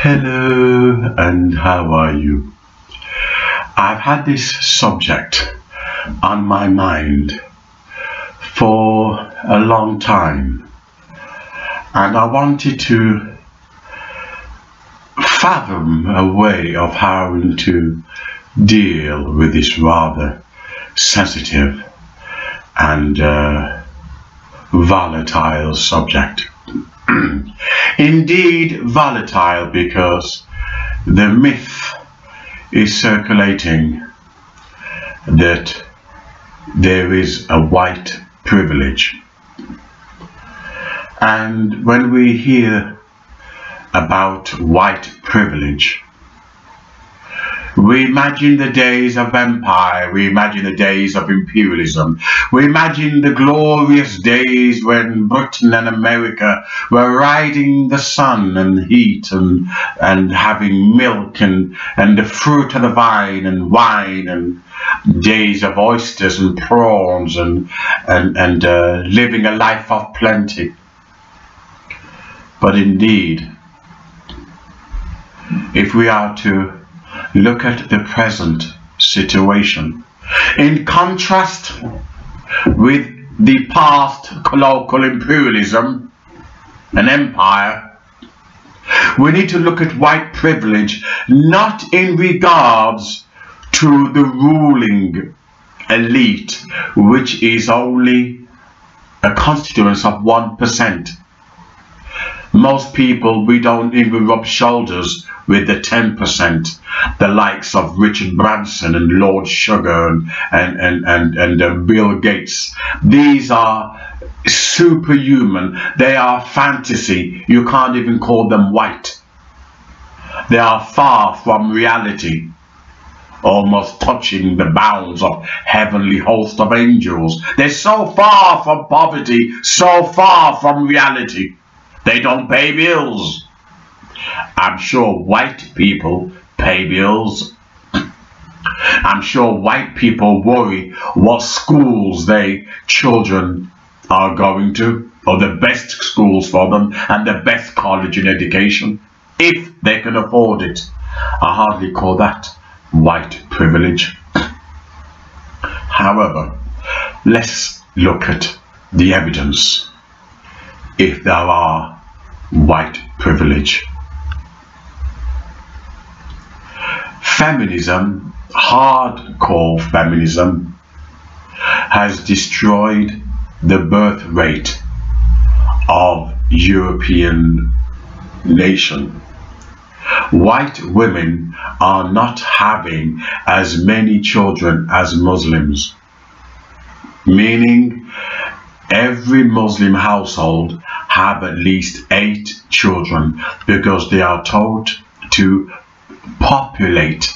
Hello, and how are you? I've had this subject on my mind for a long time, and I wanted to fathom a way of how to deal with this rather sensitive and volatile subject. Indeed volatile, because the myth is circulating that there is a white privilege, and when we hear about white privilege, we imagine the days of empire, we imagine the days of imperialism, we imagine the glorious days when Britain and America were riding the sun and heat and having milk and the fruit of the vine and wine, and days of oysters and prawns and living a life of plenty. But indeed, if we are to look at the present situation in contrast with the past colloquial imperialism and empire, we need to look at white privilege not in regards to the ruling elite, which is only a constituency of 1%. Most people, we don't even rub shoulders with the 10%, the likes of Richard Branson and Lord Sugar and Bill Gates. These are superhuman. They are fantasy. You can't even call them white. They are far from reality, almost touching the bounds of heavenly host of angels. They're so far from poverty, so far from reality. They don't pay bills. I'm sure white people pay bills. I'm sure white people worry what schools their children are going to, or the best schools for them, and the best college and education, if they can afford it. I hardly call that white privilege. However, let's look at the evidence if there are white privilege. Feminism, hardcore feminism, has destroyed the birth rate of European nation. White women are not having as many children as Muslims, meaning every Muslim household have at least 8 children, because they are taught to populate,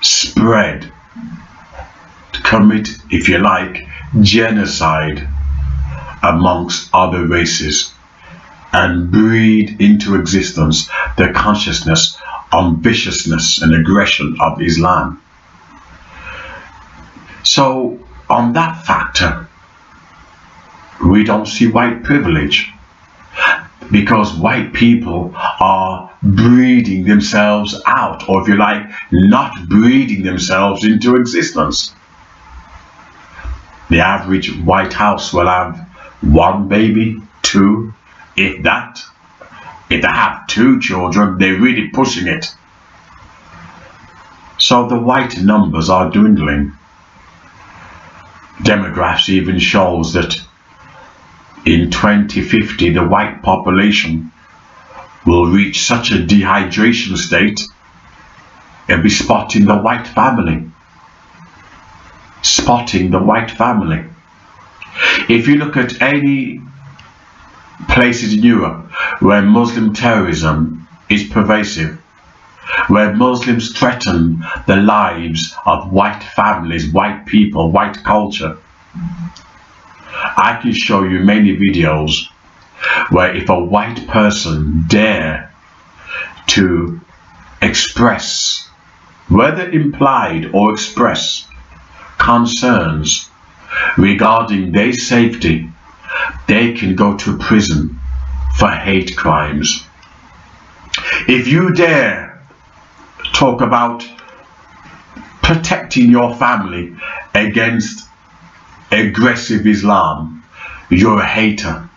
spread, commit, if you like, genocide amongst other races, and breed into existence the consciousness, ambitiousness and aggression of Islam. So on that factor, we don't see white privilege, because white people are breeding themselves out, or if you like, not breeding themselves into existence. The average white house will have 1 baby, 2, if that. If they have 2 children, they're really pushing it. So the white numbers are dwindling. Demographics even shows that in 2050, the white population will reach such a dehydration state, and be spotting the white family. Spotting the white family. If you look at any places in Europe where Muslim terrorism is pervasive, where Muslims threaten the lives of white families, white people, white culture, I can show you many videos where if a white person dare to express, whether implied or express, concerns regarding their safety, they can go to prison for hate crimes. If you dare talk about protecting your family against aggressive Islam, you're a hater.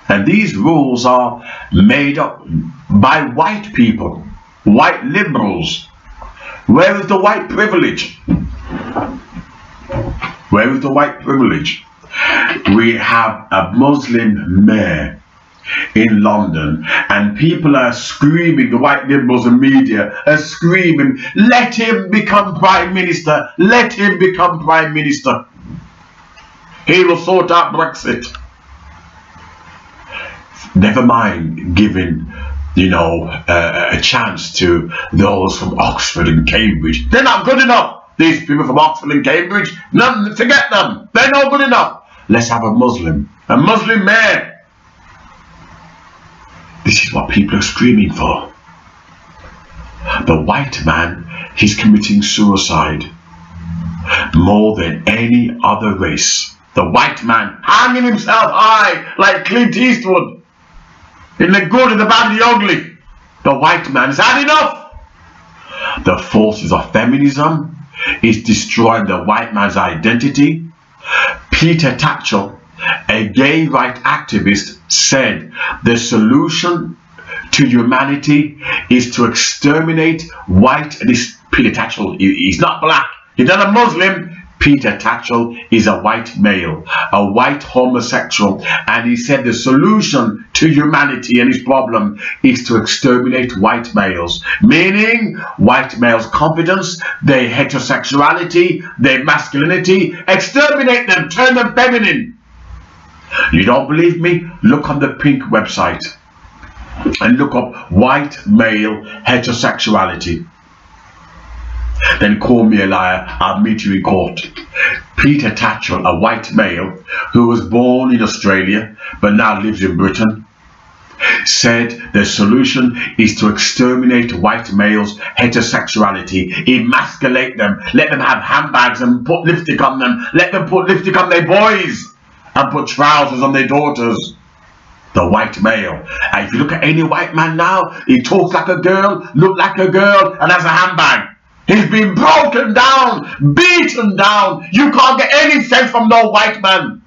And these rules are made up by white people, white liberals. Where is the white privilege? Where is the white privilege? We have a Muslim mayor in London, and people are screaming, the white liberals and media are screaming, let him become Prime Minister, let him become Prime Minister. He will sort out Brexit. Never mind giving, you know, a chance to those from Oxford and Cambridge. They're not good enough. These people from Oxford and Cambridge, none, forget them. They're not good enough. Let's have a Muslim mayor. This is what people are screaming for. The white man, he's committing suicide more than any other race. The white man hanging himself high like Clint Eastwood. In the good, in the bad, and the ugly. The white man has had enough. The forces of feminism is destroying the white man's identity. Peter Tatchell, a gay rights activist, said the solution to humanity is to exterminate white. This Peter Tatchell, he's not black, he's not a Muslim. Peter Tatchell is a white male, a white homosexual, and he said the solution to humanity and his problem is to exterminate white males, meaning white males' confidence, their heterosexuality, their masculinity. Exterminate them, turn them feminine. You don't believe me? Look on the Pink website and look up white male heterosexuality. Then call me a liar, I'll meet you in court. Peter Tatchell, a white male who was born in Australia but now lives in Britain, said the solution is to exterminate white males' heterosexuality, emasculate them, let them have handbags and put lipstick on them, let them put lipstick on their boys and put trousers on their daughters. The white male. And if you look at any white man now, he talks like a girl, looks like a girl, and has a handbag. He's been broken down, beaten down. You can't get any sense from no white man.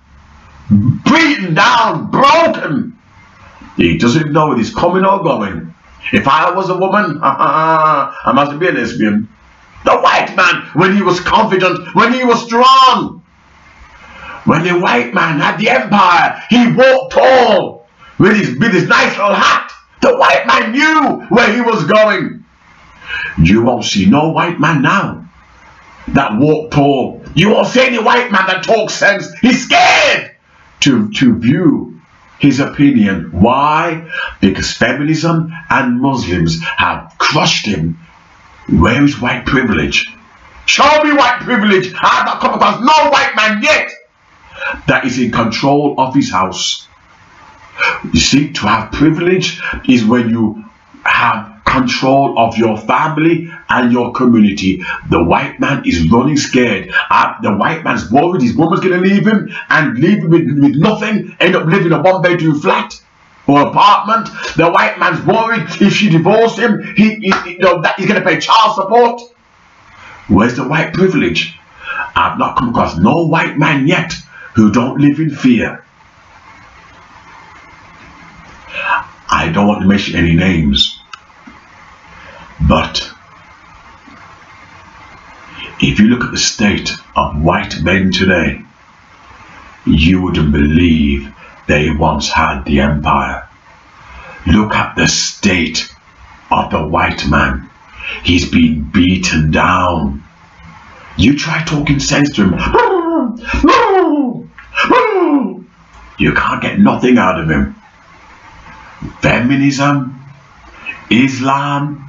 Beaten down, broken. He doesn't know if he's coming or going. If I was a woman, I must be a lesbian. The white man, when he was confident, when he was strong. When the white man had the empire, he walked tall with his nice little hat. The white man knew where he was going. You won't see no white man now that walk tall. You won't see any white man that talks sense. He's scared to view his opinion. Why? Because feminism and Muslims have crushed him. Where is white privilege? Show me white privilege. I have not come across no white man yet that is in control of his house. You see, to have privilege is when you have control of your family and your community. The white man is running scared. The white man's worried his woman's going to leave him and leave him with nothing, end up living in a one-bedroom flat or apartment. The white man's worried if she divorced him, that he's going to pay child support. Where's the white privilege? I've not come across no white man yet who don't live in fear. I don't want to mention any names. But if you look at the state of white men today, you wouldn't believe they once had the empire. Look at the state of the white man. He's been beaten down. You try talking sense to him. You can't get nothing out of him. Feminism, Islam,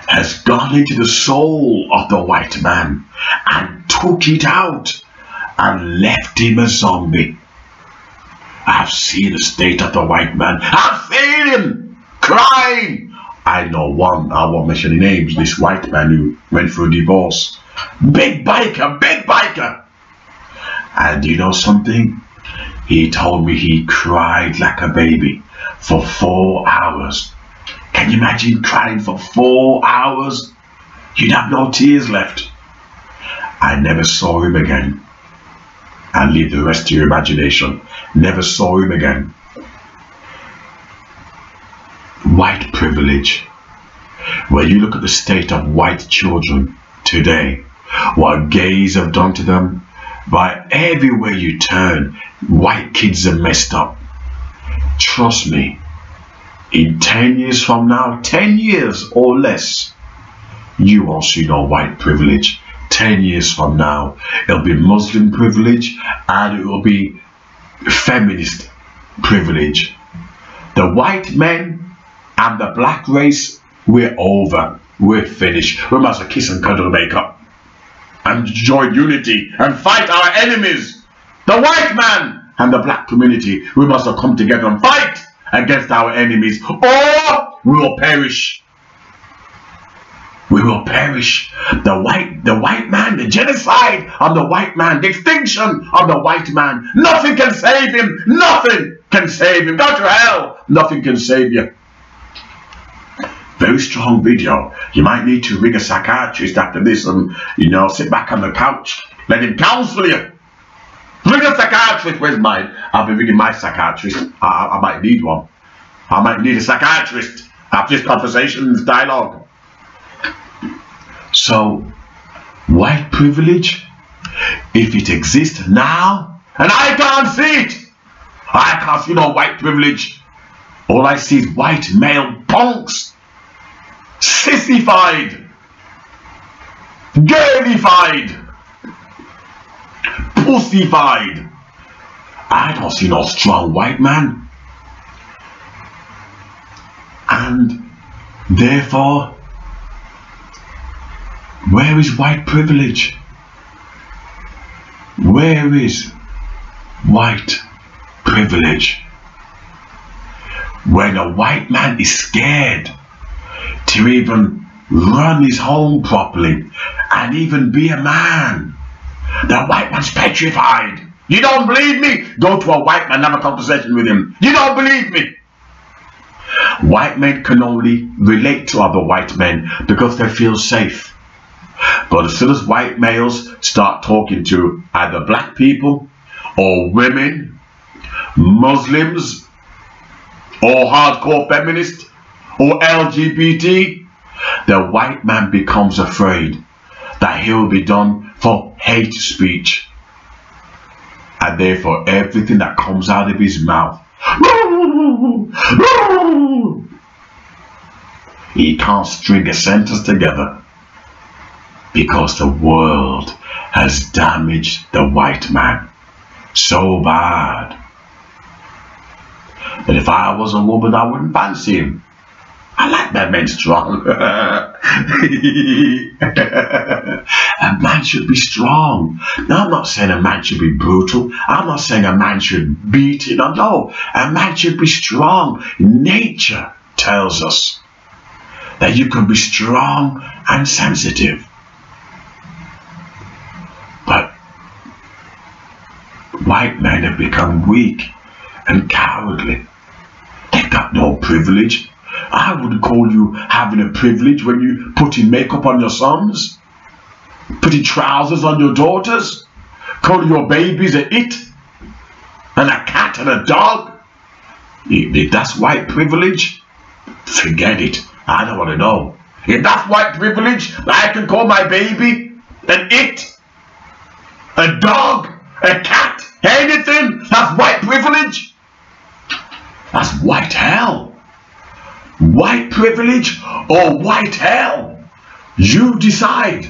has gone into the soul of the white man and took it out and left him a zombie. I've seen the state of the white man. I've seen him crying. I know one, I won't mention any names, this white man who went through a divorce. Big biker, big biker. And you know something? He told me he cried like a baby for 4 hours. Can you imagine crying for 4 hours? You'd have no tears left. I never saw him again. And leave the rest to your imagination. Never saw him again. White privilege. When you look at the state of white children today, what gays have done to them, by everywhere you turn, white kids are messed up. Trust me, in 10 years from now, 10 years or less, you won't see no white privilege. 10 years from now, it'll be Muslim privilege and it will be feminist privilege. The white men and the black race, we're over. We're finished. We must kiss and cuddle make up and join unity and fight our enemies. The white man and the black community, we must come together and fight against our enemies, or we will perish. We will perish. The white man, the genocide of the white man, the extinction of the white man. Nothing can save him. Nothing can save him. Go to hell. Nothing can save you. Very strong video. You might need to ring a psychiatrist after this and, you know, sit back on the couch. Let him counsel you. Ring a psychiatrist. Where's mine? I'll be ringing my psychiatrist. I might need one. I might need a psychiatrist after this conversation, this dialogue. So, white privilege, if it exists now, and I can't see it, I can't see no white privilege. All I see is white male punks, sissified, girlified, pussified. I don't see no strong white man. And therefore, where is white privilege? Where is white privilege? When a white man is scared to even run his home properly and even be a man, the white man's petrified. You don't believe me? Go to a white man and have a conversation with him. You don't believe me? White men can only relate to other white men because they feel safe. But as soon as white males start talking to either black people or women, Muslims or hardcore feminists or LGBT, the white man becomes afraid that he will be done for hate speech. And therefore everything that comes out of his mouth, he can't string a sentence together. Because the world has damaged the white man so bad that if I was a woman, I wouldn't fancy him. I like that man strong. A man should be strong. Now, I'm not saying a man should be brutal. I'm not saying a man should beat it. No, a man should be strong. Nature tells us that you can be strong and sensitive. But white men have become weak and cowardly. They've got no privilege. I wouldn't call you having a privilege when you putting makeup on your sons, putting trousers on your daughters, calling your babies a it, and a cat and a dog. If that's white privilege, forget it. I don't want to know. If that's white privilege, I can call my baby an it, a dog, a cat, anything. That's white privilege. That's white hell. White privilege or white hell. You decide.